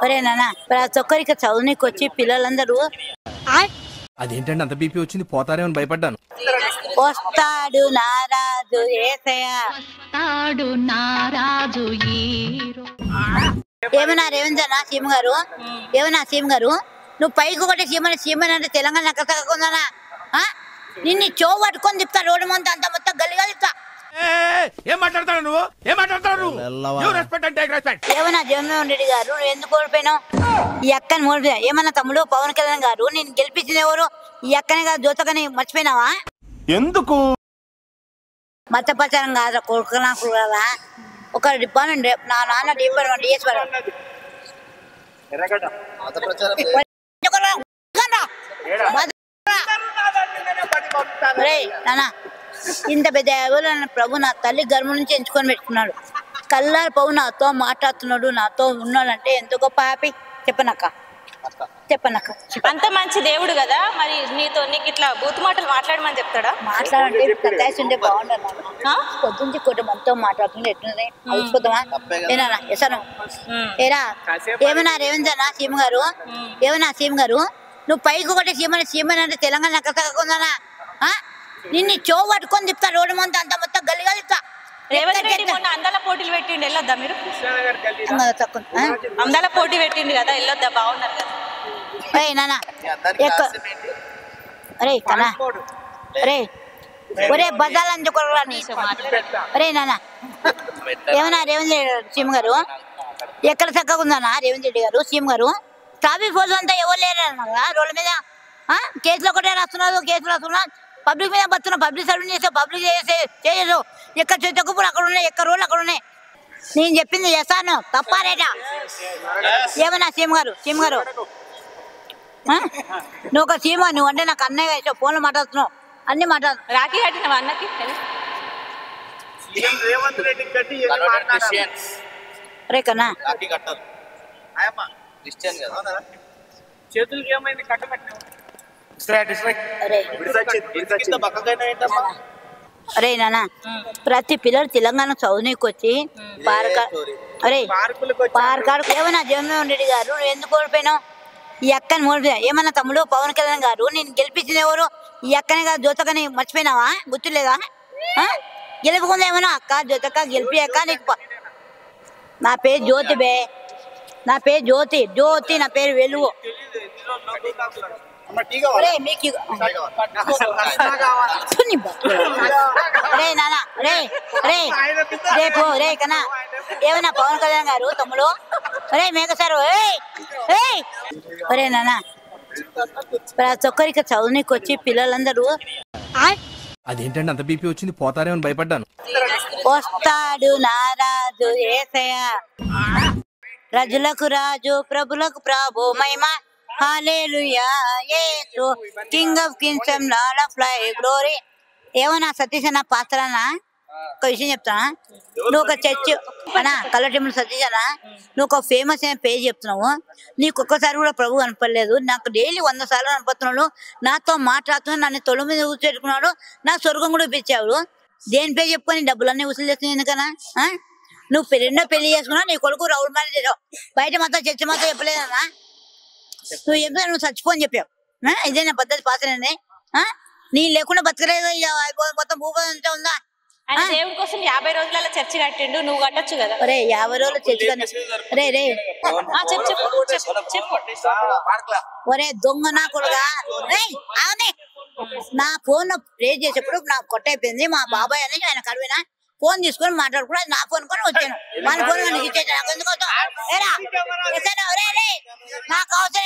ఒరే నాన్న ప్రతి ఒక్కరికి చదువునికి వచ్చి పిల్లలందరూ అదేంటండి అంత బీపీ వచ్చింది పోతారేమని భయపడ్డాను. వస్తాడు నారాజు యేసయ్య ఏమన్నా రేవంజనా సీమ గారు ఏమన్నా సీమ గారు నువ్వు పైకి ఒకటి సీమని అంటే తెలంగాణ నక్కకుందానా నిన్ను చో పట్టుకొని తిప్తా రోడ్డు మొత్తం అంత మొత్తం గల్లిగా తిప్తా. ఏమన్నా జగన్మోహన్ రెడ్డి గారు నువ్వు ఎందుకు ఓడిపోయినావు? ఈ అక్కని ఓడిపోయా ఏమన్నా తమ్ముడు పవన్ కళ్యాణ్ గారు నేను గెలిపించింది ఎవరు? ఈ అక్కనే కాదు జ్యోతకని మర్చిపోయినావా? ఎందుకు మత ప్రచారం కాదు కొడుకు నాకు కదా ఒక డిపార్ట్మెంట్ నా నాన్న డిపార్ట్మెంట్ ఇంత పెద్ద ప్రభు నా తల్లి గర్భం నుంచి ఎంచుకొని పెట్టుకున్నాడు. కల్లారి పవు నాతో మాట్లాడుతున్నాడు నాతో ఉన్నాడు అంటే ఎంత గొప్ప హ్యాపీ చెప్పనక్క. అంత మంచి దేవుడు కదా మరి నీతో నీకు ఇట్లా బూతు మాటలు మాట్లాడమని చెప్తాడా? మాట్లాడంటే ఉంటే బాగుండదు పొద్దుంచి కుటుంబంతో మాట్లాడుతుంటే ఎట్లుంది అలసిపోతామా ఏనా ఎసను ఏరా ఏమన్నా రేవంజనా సీమ గారు ఏమన్నా సీమ గారు నువ్వు పైకి ఒకటి సీమని అంటే తెలంగాణ నక్కకుందానా నిన్ను చో పట్టుకొని తిప్తా రోడ్డు మొత్తం అంత మొత్తం గల్లిగా తిప్తా. రేవంత్ రెడ్డి మొన్న అందాల పోటీలు పెట్టిండు వెళ్ళొద్దా మీరు? అందాల పోటీ పెట్టిండు కదా వెళ్ళొద్దా? బాగున్నారు కదా. అరే కన్నా అరే ఒరే బజాలని చెప్పుకోరా అరే నాన్న ఏమన్నా రేవంత్ రెడ్డి సీమ గారు ఎక్కడ చక్కగా ఉందన్నా రేవంత్ రెడ్డి గారు సీమ గారు ట్రాఫిక్ పోలీసు అంతా ఎవరు లేరన్నా రోడ్ల మీద కేసులు ఒకటే రాస్తున్నారు కేసులు రాస్తున్నారు పబ్లిక్ మీద బతున్నా పబ్లిక్ సర్వీస్ చేసే పబ్లిక్ చేయరు ఎక్కడ చెత్తకుప్పుడు అక్కడ ఉన్నాయి ఎక్కడ రోడ్లు అక్కడ ఉన్నాయి. నేను చెప్పింది చేస్తాను తప్పారేటా ఏమన్నా సీమ గారు నువ్వు ఒక సీమ నువ్వు అంటే నాకు అన్నయ్య వేసావు ఫోన్లో మాట్లాడుతున్నావు అన్ని మాట్లాడు రాఖీ కట్టినవా అన్నకి? రే కన్నా అరే నాన్న ప్రతి పిల్లలు తెలంగాణ చదువునికి వచ్చి పార్కాడు ఏమన్నా జగన్మోహన్ రెడ్డి గారు నువ్వు ఎందుకు ఓడిపోయినావు? ఈ అక్కని ఓడిపోయా ఏమన్నా తమ్ముడు పవన్ కళ్యాణ్ గారు నేను గెలిపించింది ఎవరు? ఈ అక్కనే కాదు జ్యోతకని మర్చిపోయినావా? గుర్తులేదా? గెలుపుకుందా ఏమన్నా అక్క జ్యోతక గెలిపియాక నీకు నా పేరు జ్యోతి బే నా పేరు జ్యోతి నా పేరు వెలుగు. రే కన్నా ఏమన్నా పవన్ కళ్యాణ్ గారు తమ్ముడు రే మేఘ సార్ ఒరే నాన్న ప్రతి ఒక్కరికి చదువునికి వచ్చి పిల్లలందరూ అదేంటండి అంత బీపీ వచ్చింది పోతారేమని భయపడ్డాను. వస్తాడు నారాజు యేసయ్య రాజులకు రాజు ప్రభులకు ప్రభు మహిమ హల్లెలూయా Yesu king of kings and lord of glory. ఏమన్నా సతీష్ అన్న పాత్రనా ఒక విషయం చెప్తానా నువ్వు ఒక చర్చ్ అన్నా కలర్ సతీష్ అన్నా నువ్వు ఒక ఫేమస్ అయిన పేజ్ చెప్తున్నావు నీకు ఒక్కసారి కూడా ప్రభు కనపడలేదు. నాకు డైలీ 100 సార్లు కనపడుతున్నాడు నాతో మాట్లాడుతున్నాడు నన్ను తొలి మీద కూర్చోట్టుకున్నాడు నా స్వర్గం కూడా ఇప్పించాడు. దేని పేరు చెప్పుకొని డబ్బులన్నీ వసూలు చేస్తున్నావు ఎందుకన్నా? నువ్వు రెండో పెళ్లి చేసుకున్నావు నీ కొడుకు రౌల్ మ్యారేజ్ చేసావు బయట మొత్తం చర్చ మొత్తం చెప్పలేదన్నా నువ్వు చెప్తా నువ్వు చచ్చిపోని చెప్పావు. ఇదే నా పద్ధతి పాత్రనే నీ లేకుండా బతకలేదు మొత్తం భూపతి ఉందా? దేవుడి కోసం 50 రోజులలో చర్చ కట్టిండు నువ్వు కట్టొచ్చు కదా. రే 50 రోజులు చర్చ ఒరే దొంగ నా కొడుగా నా ఫోన్ రేజ్ చేసేప్పుడు నాకు కొట్టయిపోయింది మా బాబాయ్ అని ఆయన కడివినా ఫోన్ తీసుకొని మాట్లాడుకున్నా నా ఫోన్ కొని వచ్చాను మన ఫోన్ మనకి ఇచ్చేది నాకు ఎందుకు నాకు అవసరం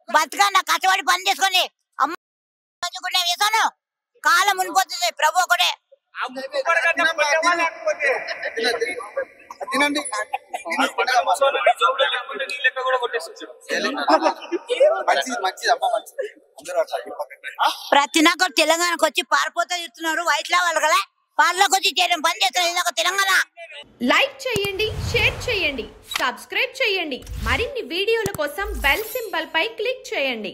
బతుక నా కష్టపడి పని చేసుకొని అమ్మ వేసాను కాలం మునిపోతుంది ప్రభు ఒకటే. ప్రతి నాకు తెలంగాణకు వచ్చి పారిపోతా ఇస్తున్నారు వయసులో వాళ్ళు కదా పార్లోకి వచ్చి చేయడం పని చేస్తున్నారు తెలంగాణ. లైక్ చేయండి, షేర్ చేయండి, సబ్స్క్రైబ్ చేయండి. మరిన్ని వీడియోల కోసం బెల్ సింబల్ పై క్లిక్ చేయండి.